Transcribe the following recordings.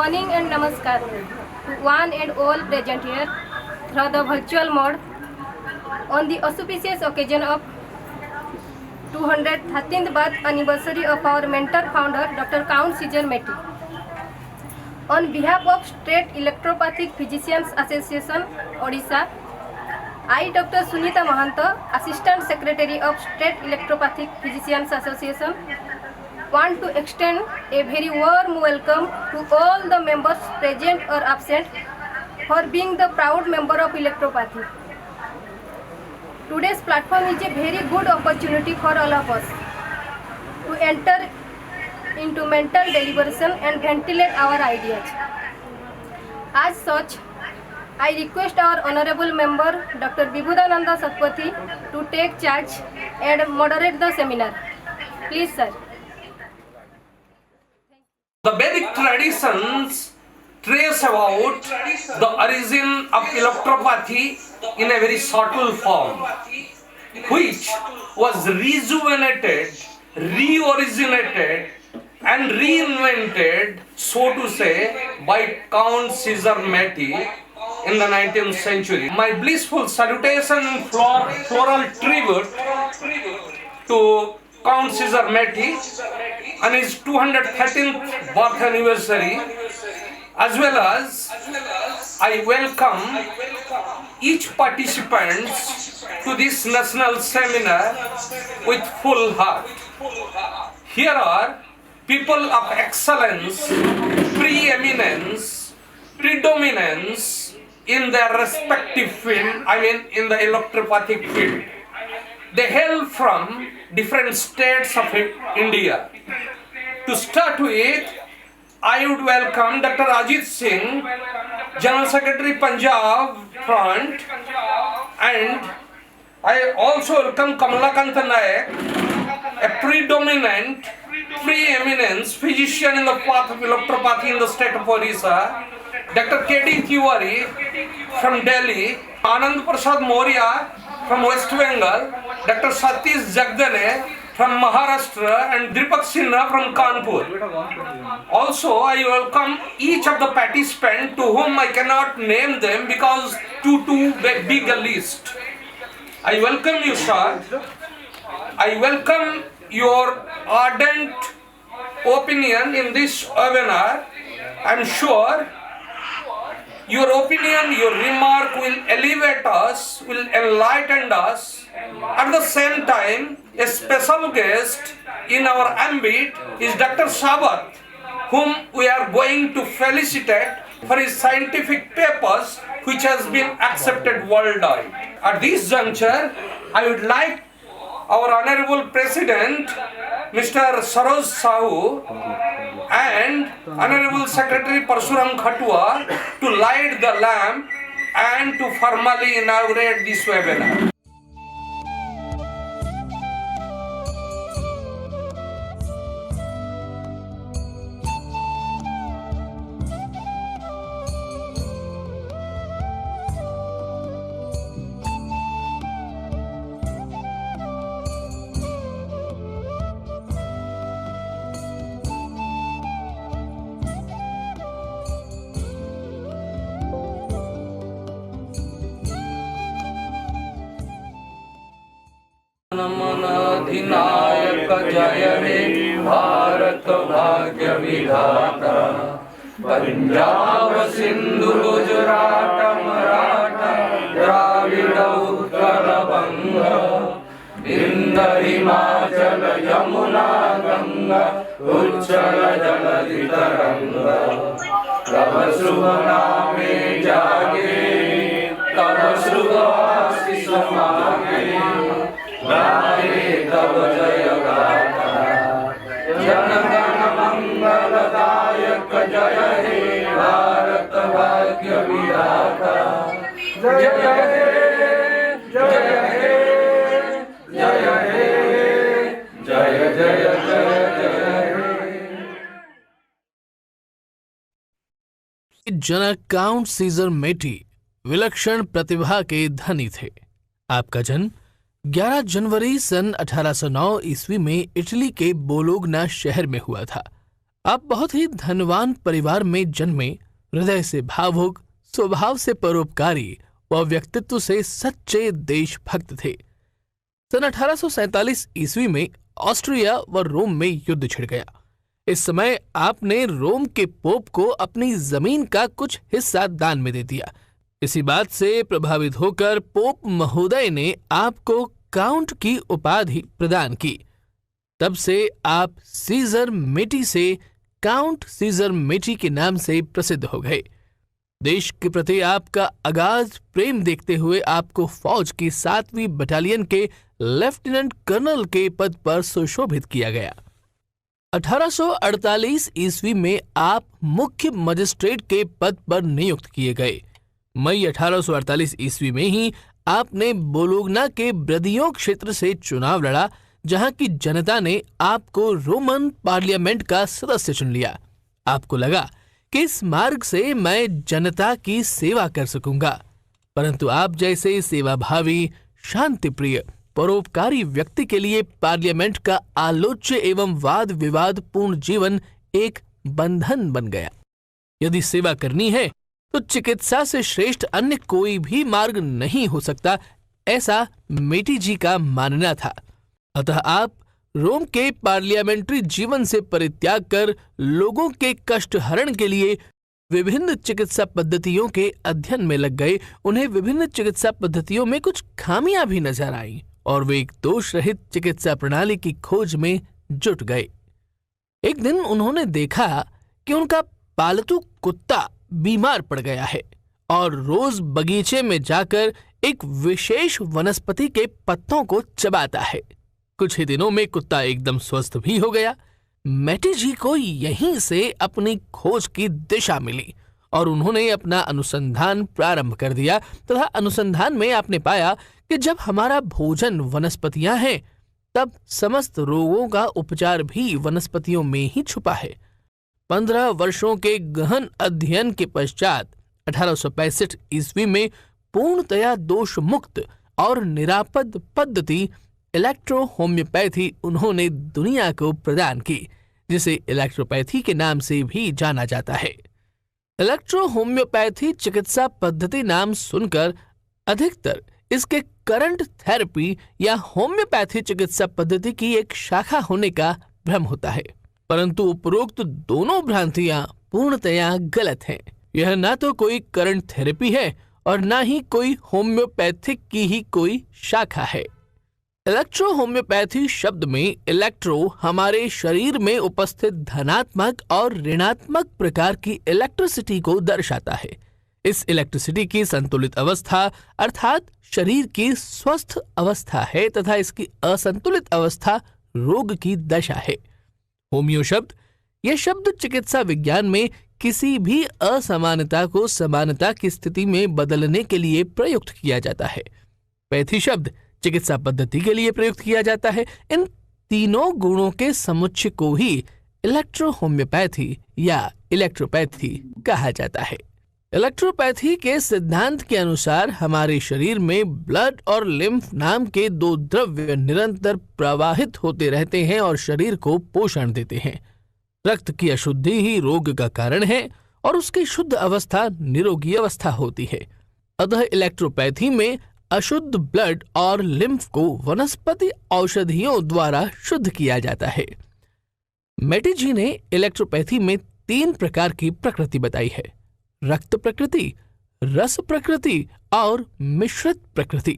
morning and namaskar to one and all present here through the virtual mode on the auspicious occasion of 213th birth anniversary of our mentor founder Dr. Count Caesar Meti. On behalf of State Electropathic Physicians Association, Odisha, I, Dr. Sunita Mahanta, Assistant Secretary of State Electropathic Physicians Association, want to extend a very warm welcome to all the members present or absent for being the proud member of Electropathy. Today's platform is a very good opportunity for all of us to enter into mental deliberation and ventilate our ideas. As such, I request our honorable member Dr. Vibhudananda Satpathy to take charge and moderate the seminar. Please, sir. The Vedic traditions trace about the origin of electropathy in a very subtle form, which was rejuvenated, reoriginated and reinvented, so to say, by Count Caesar Meti in the 19th century. My blissful salutation and floral tribute to Count Caesar Meti on his 213th birth anniversary, as well as I welcome each participant to this national seminar with full heart. Here are people of excellence, preeminence, predominance in their respective field, in the electropathic field. They hail from different states of India. To start with, I would welcome Dr. Ajit Singh, General Secretary Punjab Front, and I also welcome Kamalakanta Nayak, a predominant, preeminence physician in the path of electropathy in the state of Odisha, Dr. K.D. Tiwari from Delhi, Anand Prasad Moria from West Bengal, Dr. Satish Jagdane from Maharashtra, and Dipak Sinha from Kanpur. Also, I welcome each of the participants to whom I cannot name them because too big a list. I welcome you, sir. I welcome your ardent opinion in this webinar. I am sure your opinion, your remark will elevate us, will enlighten us. At the same time, a special guest in our ambit is Dr. Sabat, whom we are going to felicitate for his scientific papers which has been accepted worldwide. At this juncture, I would like our Honorable President, Mr. Saroj Sahu, and Honorable Secretary Parsuram Khatua to light the lamp and to formally inaugurate this webinar. अधिनायक जय हे भारत भाग्य विधाता, पंजाब सिंधु गुजरात मराठा द्राविड़ उत्कल बंग, विंध्य हिमाचल यमुना गंगा उच्चल जलधि तरंगा। तब शुभ नामे जागे, तब शुभ आशीष मांगे, गाये तब जय गाथा, जन गण मंगलदायक जय हे भारत भाग्य विधाता। जय हे जय हे जय हे जय जय जय जय। जनक काउंट सीजर मेटी विलक्षण प्रतिभा के धनी थे। आपका जन्म 11 जनवरी सन 1809 ईस्वी में इटली के बोलोग्ना शहर में हुआ था। आप बहुत ही धनवान परिवार में जन्मे, हृदय से भावुक, स्वभाव से परोपकारी व व्यक्तित्व से सच्चे देशभक्त थे। सन 1847 ईस्वी में ऑस्ट्रिया व रोम में युद्ध छिड़ गया। इस समय आपने रोम के पोप को अपनी जमीन का कुछ हिस्सा दान में दे दिया। इसी बात से प्रभावित होकर पोप महोदय ने आपको काउंट की उपाधि प्रदान की। तब से आप सीजर मेटी से काउंट सीजर मेटी के नाम से प्रसिद्ध हो गए। देश के प्रति आपका अगाध प्रेम देखते हुए आपको फौज की 7वीं बटालियन के लेफ्टिनेंट कर्नल के पद पर सुशोभित किया गया। 1848 ईस्वी में आप मुख्य मजिस्ट्रेट के पद पर नियुक्त किए गए। मई 1848 ईस्वी में ही आपने बोलोग्ना के ब्रदियों क्षेत्र से चुनाव लड़ा, जहां की जनता ने आपको रोमन पार्लियामेंट का सदस्य चुन लिया। आपको लगा कि इस मार्ग से मैं जनता की सेवा कर सकूंगा, परंतु आप जैसे सेवाभावी, शांतिप्रिय, परोपकारी व्यक्ति के लिए पार्लियामेंट का आलोच्य एवं वाद विवाद पूर्ण जीवन एक बंधन बन गया। यदि सेवा करनी है तो चिकित्सा से श्रेष्ठ अन्य कोई भी मार्ग नहीं हो सकता, ऐसा मेटी जी का मानना था। अतः आप रोम के पार्लियामेंट्री जीवन से परित्याग कर लोगों के कष्ट हरण के लिए विभिन्न चिकित्सा पद्धतियों के अध्ययन में लग गए। उन्हें विभिन्न चिकित्सा पद्धतियों में कुछ खामियां भी नजर आईं और वे एक दोष रहित चिकित्सा प्रणाली की खोज में जुट गए। एक दिन उन्होंने देखा कि उनका पालतू कुत्ता बीमार पड़ गया है और रोज बगीचे में जाकर एक विशेष वनस्पति के पत्तों को चबाता है। कुछ ही दिनों में कुत्ता एकदम स्वस्थ भी हो गया। मेटी जी को यहीं से अपनी खोज की दिशा मिली और उन्होंने अपना अनुसंधान प्रारंभ कर दिया तथा अनुसंधान में आपने पाया कि जब हमारा भोजन वनस्पतियां हैं, तब समस्त रोगों का उपचार भी वनस्पतियों में ही छुपा है। 15 वर्षों के गहन अध्ययन के पश्चात 1865 ईस्वी में पूर्णतया दोष मुक्त और निरापद पद्धति इलेक्ट्रो होम्योपैथी उन्होंने दुनिया को प्रदान की, जिसे इलेक्ट्रोपैथी के नाम से भी जाना जाता है। इलेक्ट्रो होम्योपैथी चिकित्सा पद्धति नाम सुनकर अधिकतर इसके करंट थेरेपी या होम्योपैथी चिकित्सा पद्धति की एक शाखा होने का भ्रम होता है, परंतु उपरोक्त दोनों भ्रांतियां पूर्णतया गलत हैं। यह ना तो कोई करंट थेरेपी है और ना ही कोई होम्योपैथिक की ही कोई शाखा है। इलेक्ट्रो होम्योपैथी शब्द में इलेक्ट्रो हमारे शरीर में उपस्थित धनात्मक और ऋणात्मक प्रकार की इलेक्ट्रिसिटी को दर्शाता है। इस इलेक्ट्रिसिटी की संतुलित अवस्था अर्थात शरीर की स्वस्थ अवस्था है तथा इसकी असंतुलित अवस्था रोग की दशा है। होम्यो शब्द, यह शब्द चिकित्सा विज्ञान में किसी भी असमानता को समानता की स्थिति में बदलने के लिए प्रयुक्त किया जाता है। पैथी शब्द चिकित्सा पद्धति के लिए प्रयुक्त किया जाता है। इन तीनों गुणों के समुच्चय को ही इलेक्ट्रो होम्योपैथी या इलेक्ट्रोपैथी कहा जाता है। इलेक्ट्रोपैथी के सिद्धांत के अनुसार हमारे शरीर में ब्लड और लिम्फ नाम के 2 द्रव्य निरंतर प्रवाहित होते रहते हैं और शरीर को पोषण देते हैं। रक्त की अशुद्धि ही रोग का कारण है और उसकी शुद्ध अवस्था निरोगी अवस्था होती है। अतः इलेक्ट्रोपैथी में अशुद्ध ब्लड और लिम्फ को वनस्पति औषधियों द्वारा शुद्ध किया जाता है। मेटी जी ने इलेक्ट्रोपैथी में 3 प्रकार की प्रकृति बताई है: रक्त प्रकृति, रस प्रकृति और मिश्रित प्रकृति।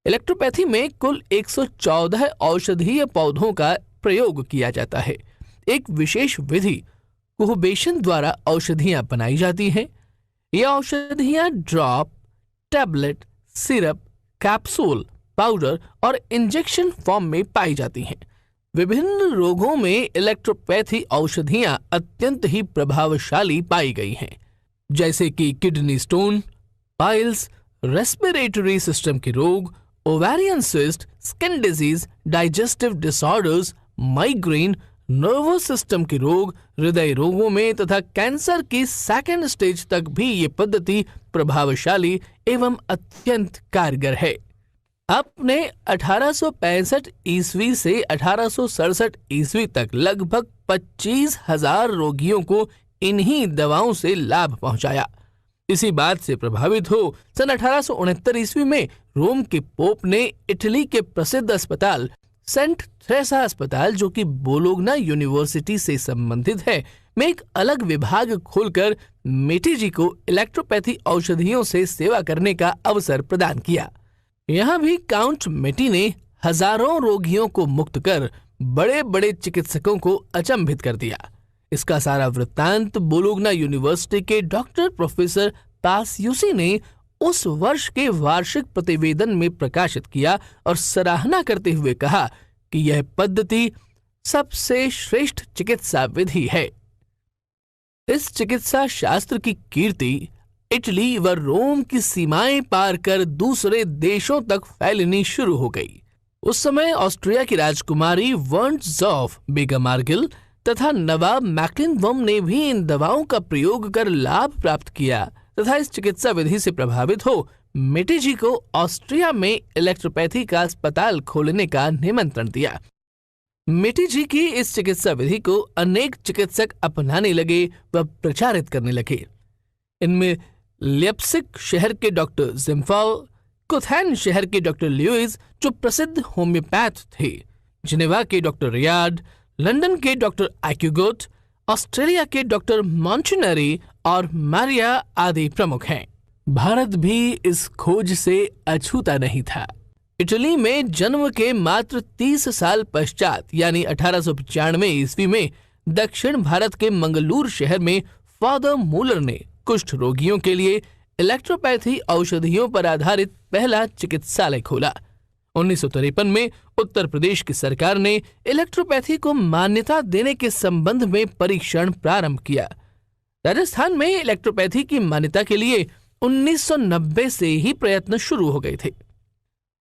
इलेक्ट्रोपैथी में कुल 114 औषधीय पौधों का प्रयोग किया जाता है। एक विशेष विधि कुहबेशन द्वारा औषधियां बनाई जाती हैं। ये औषधियां drop, tablet, syrup, capsule, powder और इंजेक्शन फॉर्म में पाई जाती हैं। विभिन्न रोगों में इलेक्ट्रोपैथी औषधियां अत्यंत ही प्रभावशाली पाई गई हैं, जैसे कि kidney stone, piles, respiratory system के रोग, ovarian cyst, skin disease, digestive disorders, migraine, nervous system के रोग, हृदय रोगों में तथा कैंसर की 2nd स्टेज तक भी ये पद्धति प्रभावशाली एवं अत्यंत कारगर है। आपने 1865 ईस्वी से 1867 ईस्वी तक लगभग 25,000 रोगियों को इन्हीं दवाओं से लाभ पहुंचाया। इसी बात से प्रभावित हो सन 1869 ईस्वी में रोम के पोप ने इटली के प्रसिद्ध अस्पताल सेंट थ्रेसा अस्पताल, जो कि बोलोग्ना यूनिवर्सिटी से संबंधित है, में एक अलग विभाग खोलकर मेटी जी को इलेक्ट्रोपैथी औषधियों से सेवा करने का अवसर प्रदान किया। यहाँ भी काउंट मेटी ने हजारों रोगियों को मुक्त कर बड़े बड़े चिकित्सकों को अचंभित कर दिया। इसका सारा वृत्तांत बोलोग्ना यूनिवर्सिटी के डॉक्टर प्रोफेसर पासयूसी ने उस वर्ष के वार्षिक प्रतिवेदन में प्रकाशित किया और सराहना करते हुए कहा कि यह पद्धति सबसे श्रेष्ठ चिकित्सा विधि है। इस चिकित्सा शास्त्र की कीर्ति इटली व रोम की सीमाएं पार कर दूसरे देशों तक फैलनी शुरू हो गई। उस समय ऑस्ट्रिया की राजकुमारी वर्न्ज़ॉफ बेगमार्गिल तथा नवाब मैक्लिनबम ने भी इन दवाओं का प्रयोग कर लाभ प्राप्त किया तथा इस चिकित्सा विधि से प्रभावित हो मेटी जी को ऑस्ट्रिया में इलेक्ट्रोपैथी का अस्पताल खोलने का निमंत्रण दिया। मेटी जी की इस चिकित्सा विधि को अनेक चिकित्सक अपनाने लगे व प्रचारित करने लगे। इनमें लिप्सिक शहर के डॉक्टर जिम्फाल, कुथैन शहर के डॉक्टर ल्यूइस जो प्रसिद्ध होम्योपैथ थे, जिनेवा के डॉक्टर रियाड, लंदन के डॉक्टर एक्यूगोट, ऑस्ट्रेलिया के डॉक्टर मॉन्टिनरी और मारिया आदि प्रमुख हैं। भारत भी इस खोज से अछूता नहीं था। इटली में जन्म के मात्र 30 साल पश्चात यानी 1895 ईस्वी में दक्षिण भारत के मंगलूर शहर में फादर मूलर ने कुष्ठ रोगियों के लिए इलेक्ट्रोपैथी औषधियों पर आधारित पहला चिकित्सालय खोला। 1953 में उत्तर प्रदेश की सरकार ने इलेक्ट्रोपैथी को मान्यता देने के संबंध में परीक्षण प्रारंभ किया। राजस्थान में इलेक्ट्रोपैथी की मान्यता के लिए 1990 से ही प्रयत्न शुरू हो गए थे।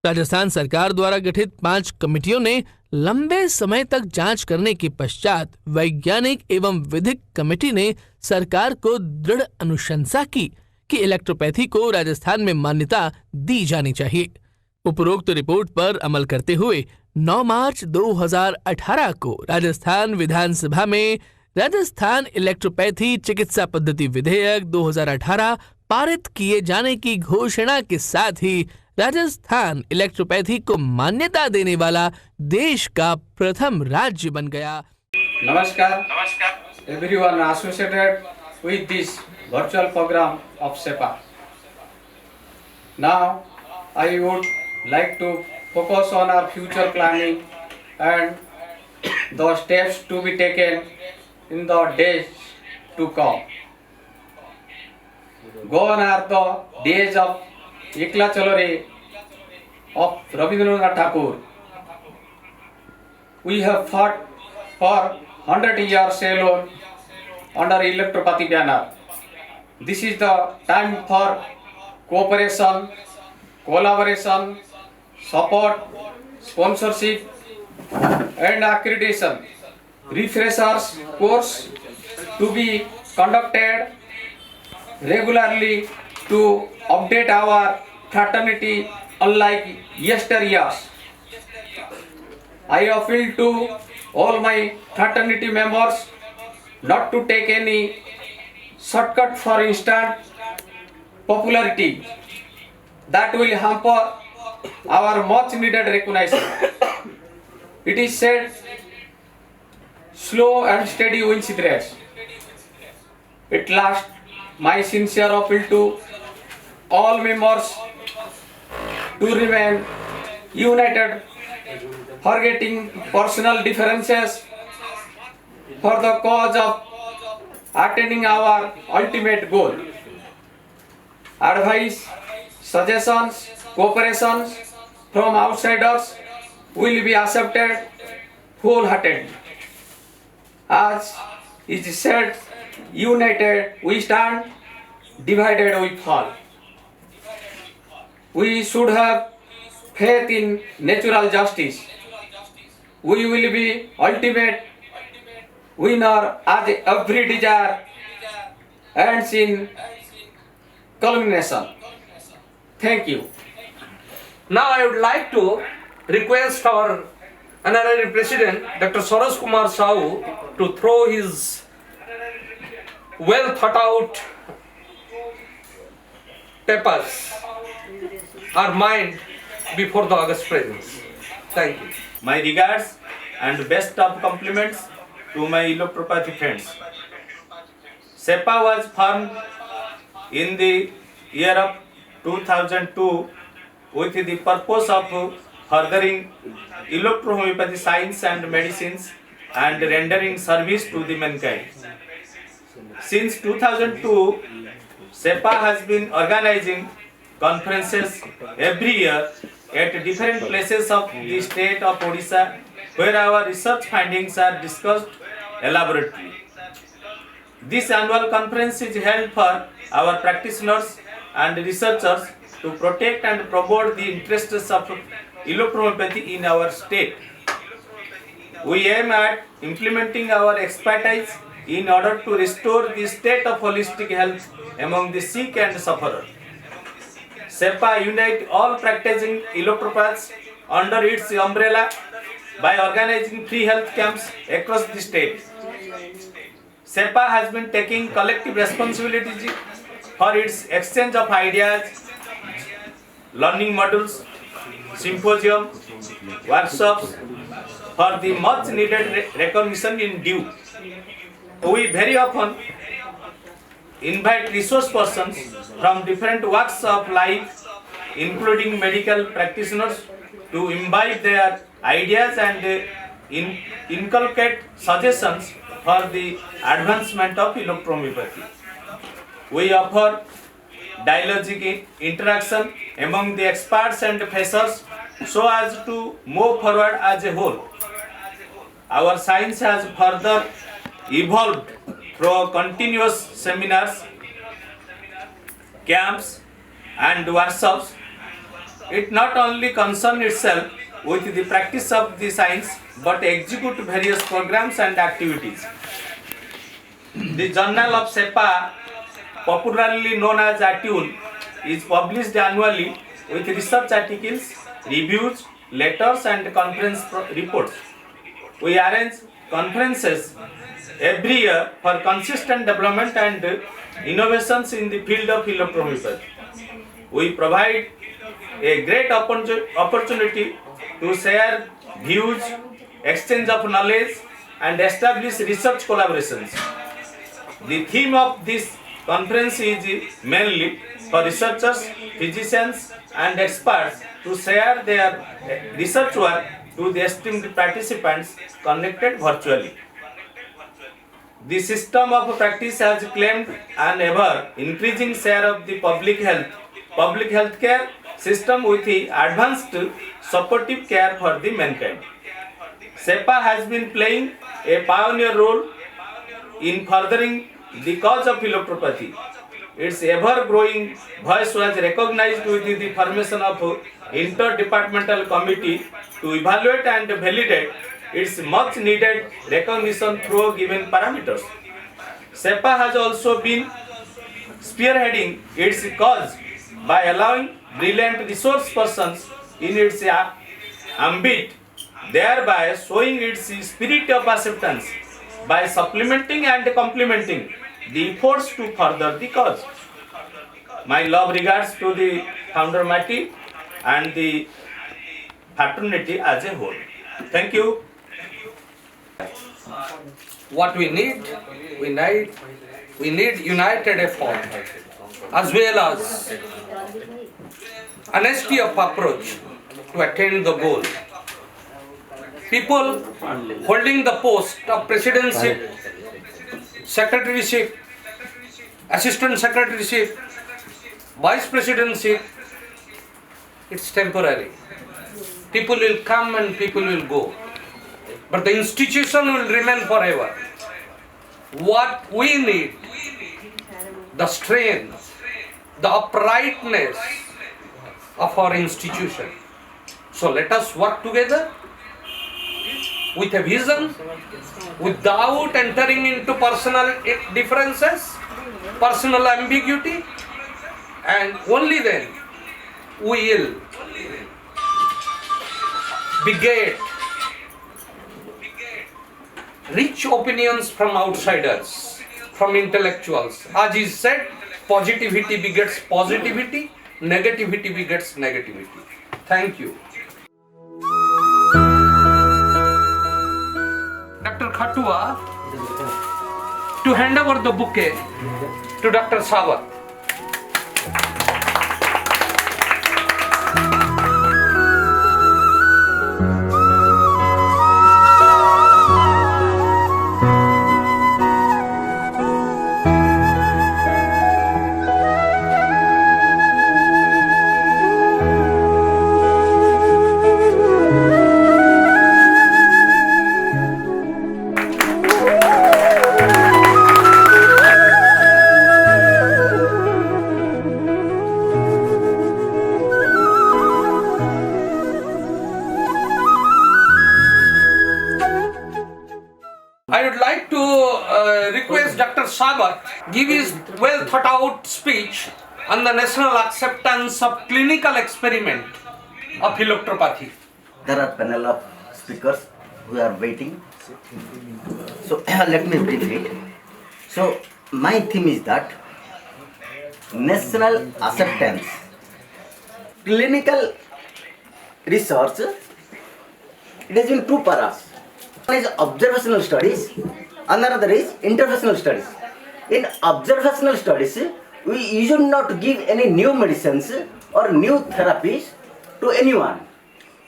राजस्थान सरकार द्वारा गठित 5 कमेटियों ने लंबे समय तक जांच करने के पश्चात वैज्ञानिक एवं विधिक कमेटी ने सरकार को दृढ़ अनुशंसा की कि इलेक्ट्रोपैथी को राजस्थान में मान्यता दी जानी चाहिए। उपरोक्त रिपोर्ट पर अमल करते हुए 9 मार्च 2018 को राजस्थान विधानसभा में राजस्थान इलेक्ट्रोपैथी चिकित्सा पद्धति विधेयक 2018 पारित किए जाने की घोषणा के साथ ही राजस्थान इलेक्ट्रोपैथी को मान्यता देने वाला देश का प्रथम राज्य बन गया। नमस्कार everyone associated with this virtual program of SEPA. Now I would like to focus on our future planning and the steps to be taken in the days to come. Gone are the days of Ekla Chalore of Rabindranath Tagore. We have fought for 100 years alone under electropathy banner. This is the time for cooperation, collaboration, support, sponsorship and accreditation. Refreshers course to be conducted regularly to update our fraternity unlike yesteryears. I appeal to all my fraternity members not to take any shortcut for instant popularity that will hamper our much needed recognition. It is said, slow and steady wins the race. At last, my sincere appeal to all members to remain united, forgetting personal differences for the cause of attaining our ultimate goal. Advice, suggestions, cooperations from outsiders will be accepted wholeheartedly. As is said, united we stand, divided we fall. We should have faith in natural justice. We will be ultimate winner as every desire ends in culmination. Thank you. Now I would like to request our Honorary President Dr. Saurabh Kumar Sahu to throw his well thought out papers or mind before the August presence. Thank you. My regards and best of compliments to my electropathy friends. SEPA was formed in the year of 2002 with the purpose of furthering electrohomeopathy science and medicines and rendering service to the mankind. Since 2002, SEPA has been organizing conferences every year at different places of the state of Odisha, where our research findings are discussed elaborately. This annual conference is held for our practitioners and researchers to protect and promote the interests of electrohomeopathy in our state. We aim at implementing our expertise in order to restore the state of holistic health among the sick and sufferers. SEPA unites all practicing electropaths under its umbrella by organizing free health camps across the state. SEPA has been taking collective responsibility for its exchange of ideas, learning modules, symposium, workshops for the much needed recognition in due. We very often invite resource persons from different walks of life, including medical practitioners, to imbibe their ideas and inculcate suggestions for the advancement of electrohomeopathy. We offer dialogic interaction among the experts and professors so as to move forward as a whole. Our science has further evolved through continuous seminars, camps and workshops. It not only concerns itself with the practice of the science but execute various programs and activities. The Journal of SEPA, popularly known as Attune, is published annually with research articles, reviews, letters and conference reports. We arrange conferences every year for consistent development and innovations in the field of electrohomeopathy. We provide a great opportunity to share views, exchange of knowledge and establish research collaborations. The theme of this conference is mainly for researchers, physicians and experts to share their research work to the esteemed participants connected virtually. The system of practice has claimed an ever increasing share of the public health care system with the advanced supportive care for the mankind. SEPA has been playing a pioneer role in furthering the cause of electropathy. Its ever-growing voice was recognized with the formation of interdepartmental committee to evaluate and validate its much needed recognition through given parameters. SEPA has also been spearheading its cause by allowing brilliant resource persons in its ambit, thereby showing its spirit of acceptance by supplementing and complementing the efforts to further the cause. My love regards to the founder Mati and the fraternity as a whole. Thank you. What we need united effort as well as honesty of approach to attain the goal. People holding the post of presidency, secretaryship, assistant secretaryship, vice presidency, it's temporary. People will come and people will go. But the institution will remain forever. What we need, the strength, the uprightness of our institution. So let us work together with a vision, without entering into personal differences, personal ambiguity, and only then we will beget rich opinions from outsiders, from intellectuals. As is said, positivity begets positivity, negativity begets negativity. Thank you. Dr. Khatua, to hand over the bouquet to Dr. Sawat. I would like to request Dr. Sabat give his well thought out speech on the national acceptance of clinical experiment of electropathy. There are panel of speakers who are waiting. So let me brief it. So my theme is that national acceptance, clinical research, it has been two paras. One is observational studies, another is interventional studies. In observational studies, we usually not give any new medicines or new therapies to anyone.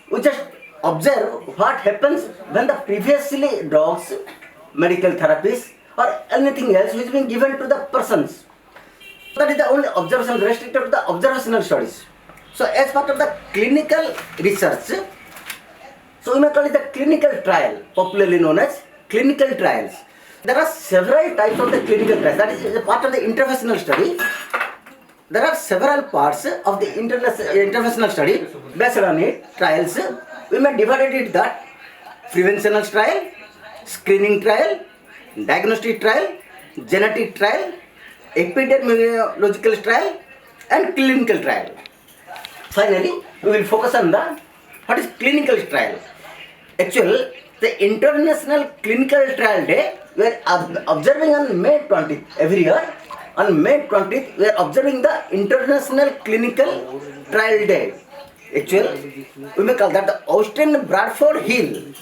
We just observe what happens when the previously drugs, medical therapies or anything else which has been given to the persons. That is the only observation restricted to the observational studies. So as part of the clinical research, so we may call it the clinical trial, popularly known as clinical trials. There are several types of the clinical trials. That is a part of the interventional study. There are several parts of the interventional study. Based on it, trials, we may divide it that preventional trial, screening trial, diagnostic trial, genetic trial, epidemiological trial, and clinical trial. Finally, we will focus on the what is clinical trial. Actually, the International Clinical Trial Day, we are observing on May 20th every year. On May 20th, we are observing the International Clinical Trial Day. Actually, we may call that the Austin Bradford Hill,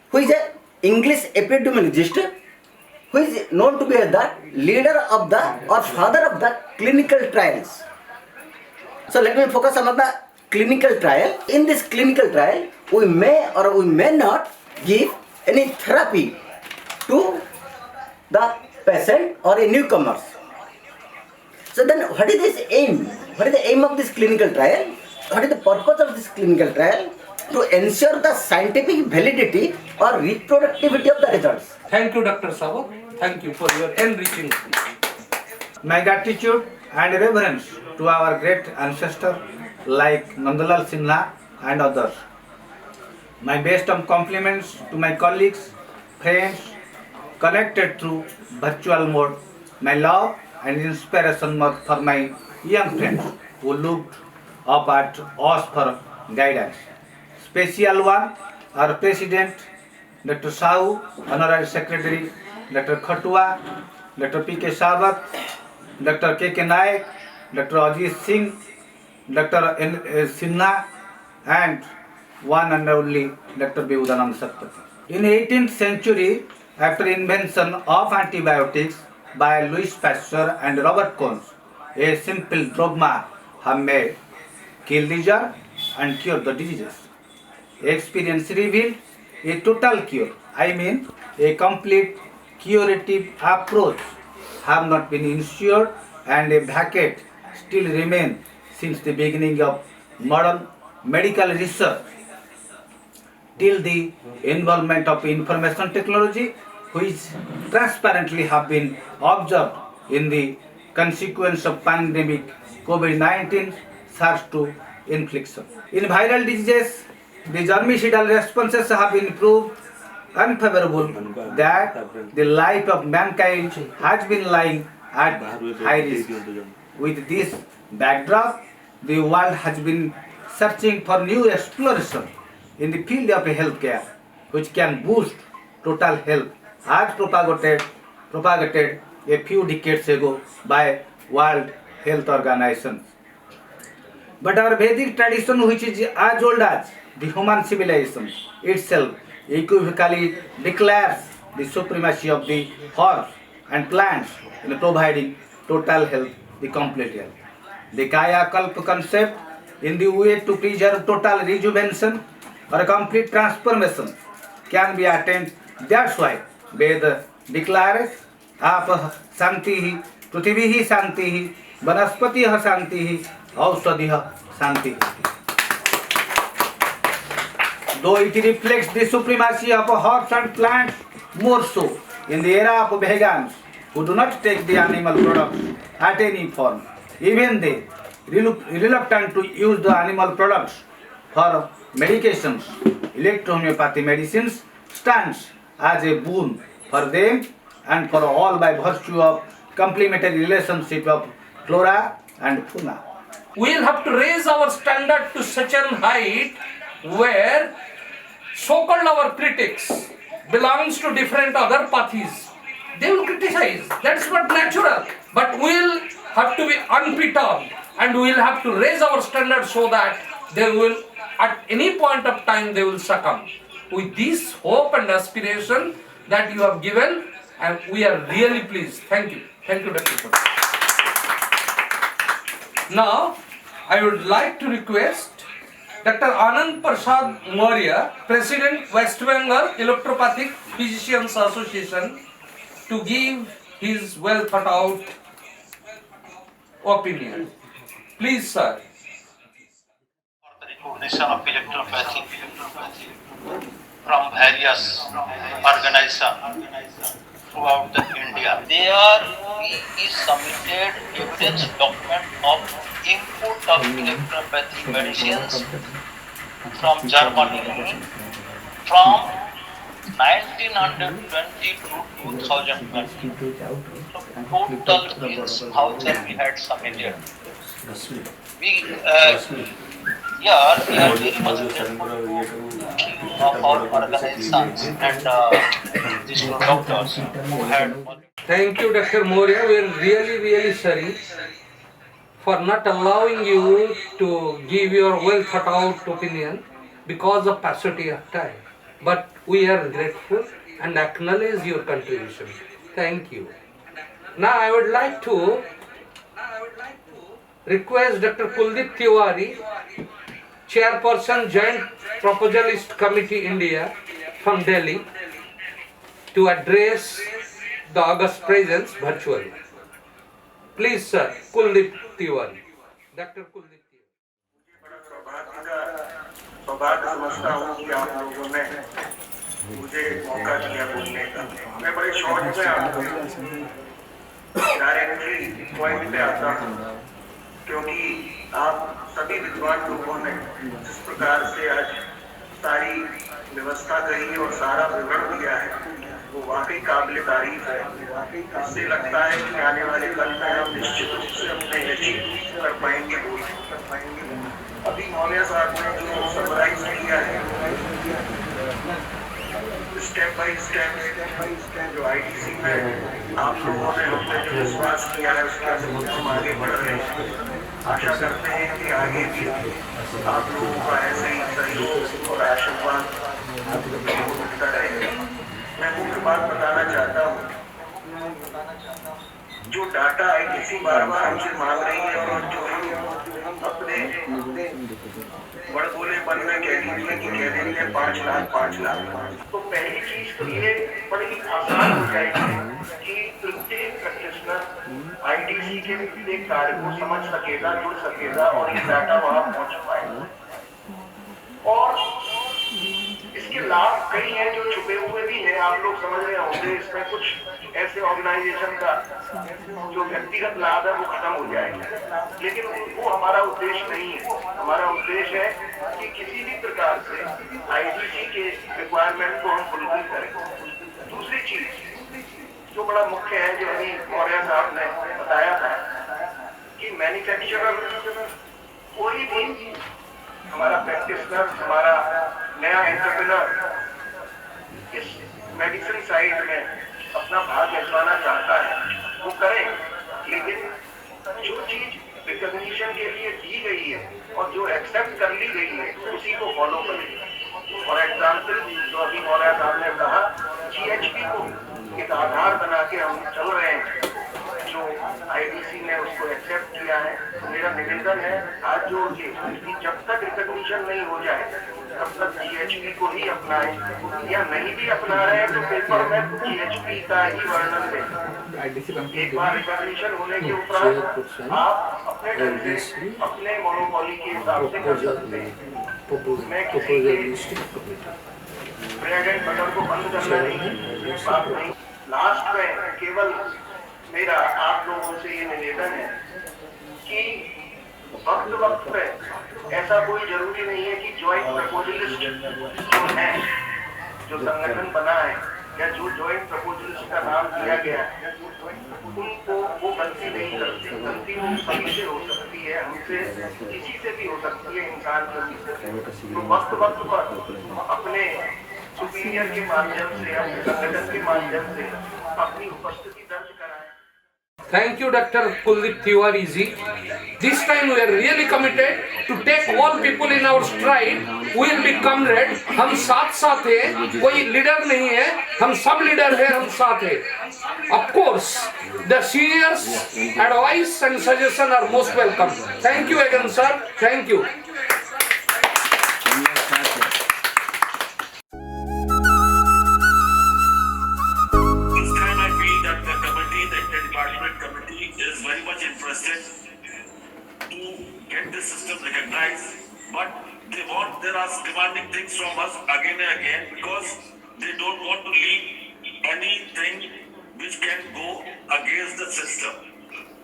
who is an English epidemiologist, who is known to be the leader of the or father of the clinical trials. So let me focus on the clinical trial. In this clinical trial, we may or we may not give any therapy to the patient or a newcomer. So then what is this aim? What is the aim of this clinical trial? What is the purpose of this clinical trial? To ensure the scientific validity or reproductivity of the results. Thank you, Dr. Sawat. Thank you for your enriching speech. My gratitude and reverence to our great ancestor like Nandalal Sinha and others. My best of compliments to my colleagues, friends, connected through virtual mode. My love and inspiration for my young friends who looked up at us for guidance. Special one, our President, Dr. Sahu, Honorary Secretary, Dr. Khatua, Dr. P.K. Sabat, Dr. K.K. Naik, Dr. Ajit Singh, Dr. N. Sinha, and one and only Dr. Beudanand Satpathy. In 18th century, after invention of antibiotics by Louis Pasteur and Robert Koch, a simple dogma have made kill the germ and cure the diseases. Experience revealed a total cure, I mean a complete curative approach have not been ensured and a vacate still remains since the beginning of modern medical research till the involvement of information technology, which transparently have been observed in the consequence of pandemic COVID-19 SARS-2 infliction. In viral diseases, the germicidal responses have been proved unfavorable, that the life of mankind has been lying at high risk. With this backdrop, the world has been searching for new exploration in the field of healthcare. which can boost total health as propagated a few decades ago by World Health Organization. But our Vedic tradition, which is as old as the human civilization itself, equivocally declares the supremacy of the herbs and plants in providing total health, the complete health. The Kaya Kalpa concept in the way to preserve total rejuvenation or a complete transformation can be attained. That's why Veda declares आप शांति ही पृथ्वी ही शांति ही वनस्पति शांति ही औषधि शांति. Though it reflects the supremacy of herbs and plants more so in the era of vegans who do not take the animal products at any form, even they reluctant to use the animal products for medications. Electrohomeopathy medicines stands as a boon for them and for all by virtue of complementary relationship of flora and fauna. We'll have to raise our standard to such an height where so-called our critics belongs to different other parties. They will criticize. That's what natural. But we'll have to be unperturbed and we'll have to raise our standard so that they will, at any point of time, they will succumb. With this hope and aspiration that you have given, and we are really pleased. Thank you. Thank you, Dr. Kumar. Now, I would like to request Dr. Anand Prasad Maurya, President, West Bengal Electropathic Physicians Association, to give his well thought out opinion. Please, sir. For the recognition of electropathy from various organizations throughout the India. There is submitted evidence document of import of electropathic medicines from Germany from 1920 to 2020. So total is 1,000 we had submitted. We are very much of our organizations and these doctors who had. Thank you, Dr. Maurya. We are really sorry for not allowing you to give your well thought out opinion because of paucity of time. But we are grateful and acknowledge your contribution. Thank you. Now I would like to request Dr. Kuldeep Tiwari, Chairperson Joint Proposalist Committee India from Delhi, to address the August presence virtually. Please, sir, Kuldeep Tiwari. Dr. Kuldeep Tiwari. सौभाग्य समझता हूँ कि आप लोगों ने मुझे मौका दिया बोलने का. मैं बड़े शॉर्ट में आता हूँ, डायरेक्टली पॉइंट पे आता हूँ, क्योंकि आप सभी विद्वान लोगों ने जिस प्रकार से आज सारी व्यवस्था कही और सारा विवरण दिया है वो वाकई काबिल तारीफ है. इससे लगता है कि आने वाले कल में हम निश्चित रूप से अपने अचीव कर पाएंगे. अभी मौर्य साहब ने जो समराइज किया है स्टेप बाय स्टेप जो आईटीसी में आप लोगों ने हमने जो विश्वास किया है उसका हम आगे बढ़ रहे हैं. आशा करते हैं कि आगे भी आप लोगों का ऐसे ही सहयोग और आशीर्वाद मिलता रहेगा. मैं मुख्य बात बताना चाहता हूँ, जो डाटा आईटीसी बार बार हमसे मांग रही है और जो हम अपने बड़बोलेपन में कह लीजिए कि कह देंगे 5 लाख, तो पहली चीज तो ये बड़ी आसान हो जाएगी कि प्रत्येक प्रैक्टिशनर आईटीसी के प्रत्येक कार्य को समझ सकेगा, जुड़ सकेगा और ये डाटा वहां पहुंच पाएगा. और इसके लाभ कई हैं जो छुपे हुए भी हैं. आप लोग समझ रहे होंगे इसमें कुछ ऐसे ऑर्गेनाइजेशन का जो व्यक्तिगत लाभ है वो खत्म हो जाएगा, लेकिन वो हमारा उद्देश्य नहीं है. हमारा उद्देश्य है कि किसी भी प्रकार से आईटीसी के रिक्वायरमेंट को हम फुलफिल करें. दूसरी चीज जो बड़ा मुख्य है, जो अभी मौर्य साहब ने बताया था कि मैन्युफैक्चरर कोई भी हमारा प्रैक्टिशनर, हमारा नया एंटरप्रेन्योर इस मेडिसिन साइड में अपना भाग जमाना चाहता है वो करे, लेकिन जो चीज रिकॉग्निशन के लिए दी गई है और जो एक्सेप्ट कर ली गई है उसी को फॉलो करे। फॉर एग्जाम्पल जो अभी मौलाना साहब ने कहा, GHP को एक आधार बना के हम चल रहे हैं, जो IDC ने उसको एक्सेप्ट किया है। तो मेरा निवेदन है हाथ जोड़ के कि जब तक रिकॉग्निशन नहीं हो जाए तब तक GHP को ही अपनाएं, या नहीं भी अपना रहे हैं तो पेपर में GHP का ही वर्णन दें। एक बार रिकॉग्निशन होने के उपरांत आप अपने ढंग से अपने मोनोपोली के हिसाब से कर सकते हैं। मैं किसी के ब्रेड एंड बटर को बंद करना नहीं, बात नहीं। लास्ट में केवल मेरा आप लोगों से ये निवेदन है कि वक्त वक्त पे ऐसा कोई जरूरी नहीं है कि ज्वाइंट प्रपोजलिस्ट जो है, जो संगठन बना है या जो ज्वाइंट प्रपोजलिस्ट का नाम दिया गया है, उनको वो गलती नहीं करते। गलती वो सभी से हो सकती है, हमसे किसी से भी हो सकती है, इंसान से। तो वक्त वक्त पर अपने सुपीरियर के माध्यम से, अपने संगठन के माध्यम से अपनी उपस्थिति दर्ज कराएं। Thank you, Dr. Kuldip Tiwari ji. This time we are really committed to take all people in our stride. We will be comrade. हम साथ साथ हैं, कोई लीडर नहीं है, हम सब लीडर हैं, हम साथ हैं. Of course, the seniors' advice and suggestion are most welcome. Thank you again, sir. Thank you. Is very much interested to get this system recognized, but there are demanding things from us again and again because they don't want to leave anything which can go against the system.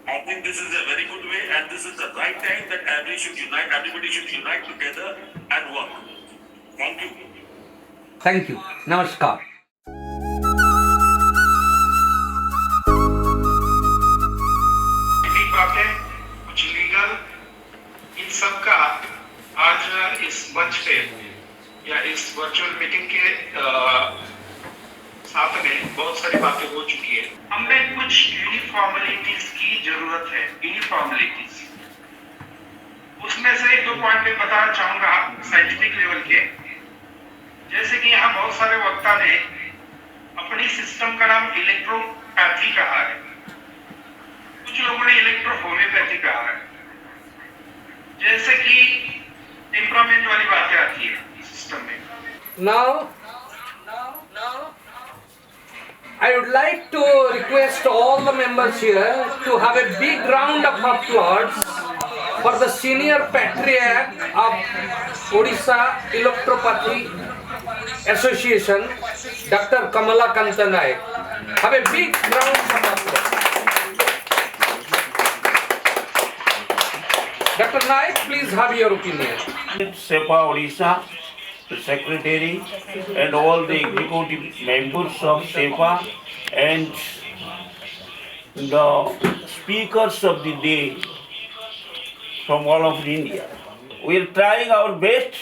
I think this is a very good way, and this is the right time that everybody should unite together and work. Thank you. Thank you. Namaskar. कुछ legal in सब का आज इस मंच पे या इस virtual meeting के साथ में बहुत सारी बातें हो चुकी है। हमें कुछ यूनिफॉर्मलिटीज की जरूरत है, यूनिफॉर्मलिटीज। उसमें से एक दो पॉइंट मैं बताना चाहूंगा साइंटिफिक लेवल के। जैसे कि यहाँ बहुत सारे वक्ता ने अपनी सिस्टम का नाम इलेक्ट्रोपैथी कहा है, कुछ लोगों ने इलेक्ट्रो होम्योपैथी कहा है। जैसे कि टेम्परामेंट वाली बातें आती है सिस्टम में। Now, I would like to request all the members here to have a big round of applause for the senior patriarch of Odisha Electropathy Association, Dr. Kamala Naik. Have a big round of applause. Dr. Naik, please have your opinion. SEPA Odisha, the secretary and all the executive members of SEPA and the speakers of the day from all over India. We are trying our best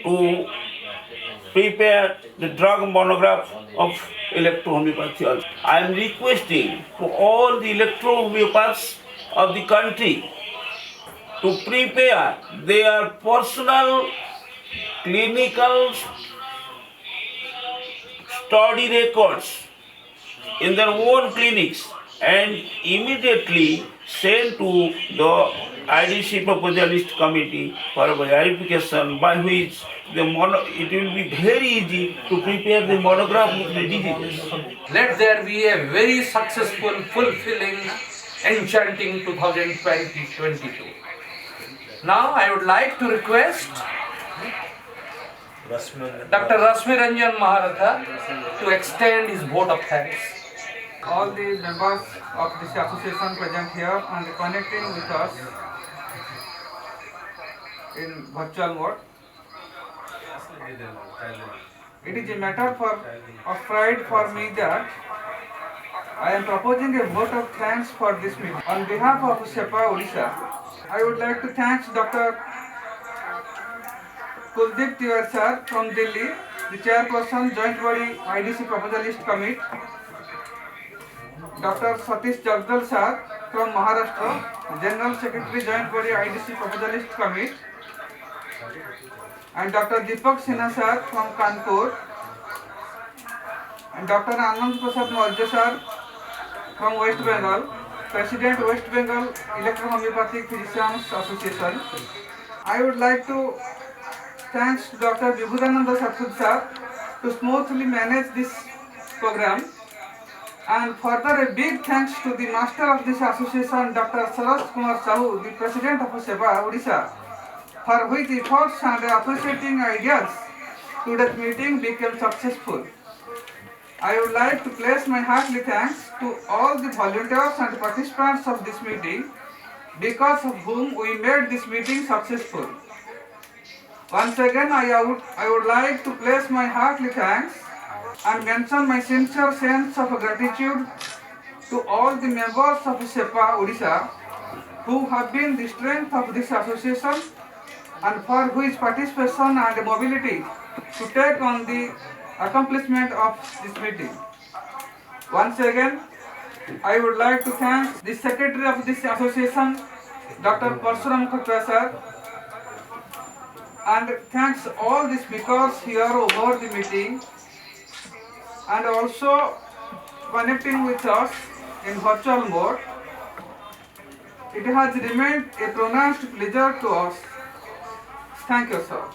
to prepare the drug monograph of electrohomeopathy. I am requesting to all the electrohomeopaths of the country to prepare their personal clinical study records in their own clinics and immediately send to the IDC Proposal Committee for verification, by which it will be very easy to prepare the monograph of the diseases. Let there be a very successful, fulfilling, enchanting 2020-22. Now I would like to request Dr. Rasmi Ranjan Maharatha to extend his vote of thanks. All the members of this association present here and connecting with us in virtual mode. It is a matter of pride for me that I am proposing a vote of thanks for this meeting. On behalf of SEPA Odisha, I would like to thank Dr. Kuldip Tiwari sir from Delhi the Chairperson, Joint Body IDC Proposalist Committee, Dr. Satish Jagdal Sir from Maharashtra, General Secretary, Joint Body IDC Proposalist Committee, and Dr. Deepak Sinha Sir from Kanpur, and Dr. Anand Prasad Maurya Sir from West Bengal, President West Bengal Electropathic Physicians Association. I would like to thank Dr. Vibhudananda Satput Sir to smoothly manage this program, and further a big thanks to the master of this association, Dr. Saraj Kumar Sahu, the President of SEPA Odisha, for which efforts and appreciating ideas today's meeting became successful. I would like to place my hearty thanks to all the volunteers and participants of this meeting, because of whom we made this meeting successful. Once again, I would like to place my hearty thanks and mention my sincere sense of gratitude to all the members of SEPA Odisha who have been the strength of this association and for whose participation and mobility to take on the accomplishment of this meeting. Once again, I would like to thank the Secretary of this association, Dr. Parsuram Khatra sir, and thanks all the speakers here over the meeting, and also connecting with us in virtual mode. It has remained a pronounced pleasure to us. Thank you, sir.